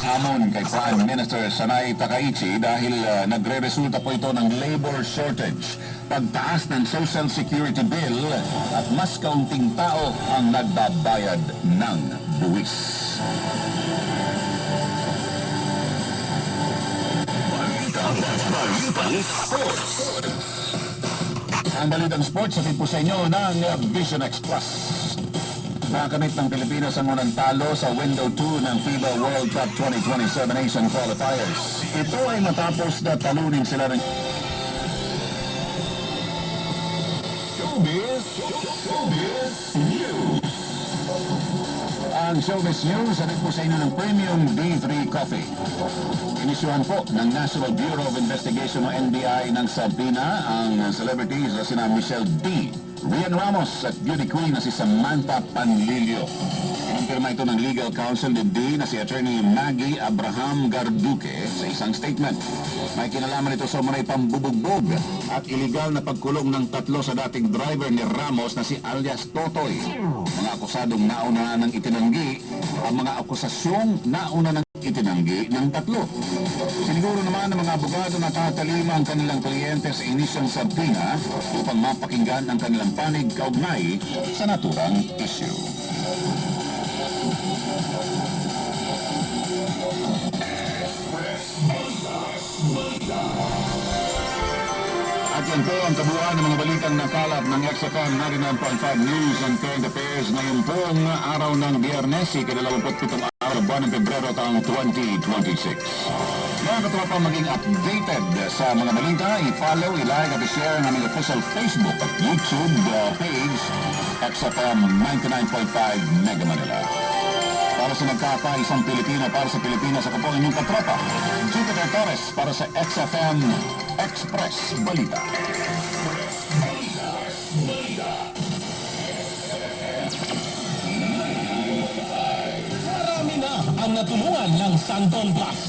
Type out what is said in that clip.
hamon kay Prime Minister Sanay Takaichi dahil nagre-resulta po ito ng labor shortage, pagtaas ng Social Security Bill at mas kaunting tao ang nagbabayad ng buwis. Balitang Sports. Ang balitang sports sa po sa inyo ng Vision Express. Nakamit ng Pilipinas ang unang talo sa Window 2 ng FIBA World Cup 2027 Asian Qualifiers. Ito ay matapos na talunin sila ng Showbiz News. Ang Showbiz News ay po sa inyo ng Premium D3 Coffee. Inisyuhan po ng National Bureau of Investigation o NBI ng Sabina ang celebrities na sina Michelle D., Rian Ramos at beauty queen na si Samantha Panlilio. Kinumpirma ito ng legal counsel ni D na si Attorney Maggie Abraham Garduque sa isang statement. May kinalaman ito sa mga pambubugbog at iligal na pagkulong ng tatlo sa dating driver ni Ramos na si alias Totoy. Mga akusadong nauna ng itinanggi ang mga akusasyong nauna ng itinanggi ng tatlo. Siniguro naman ng mga abogado na tatalima ang kanilang kliyente sa inisyong sabina upang mapakinggan ang kanilang panig kaugnay sa naturang issue. At yan po ang kabuuan ng mga balitang nakalap ng XFM 99.5 News and Current Affairs ngayon pong araw ng Biyernes, ika-27 araw ng buwan ng Pebrero taong 2026. Mga katropa, maging updated sa mga balita, i-follow, i-like at i-share ang aming official Facebook at YouTube page XFM 99.5 Mega Manila. Para sa nagkakaisang Pilipino, para sa Pilipinas, ako po inyong katropa, Jupiter Torres, para sa XFM Express Balita. Marami na ang natulungan ng Santon Plus.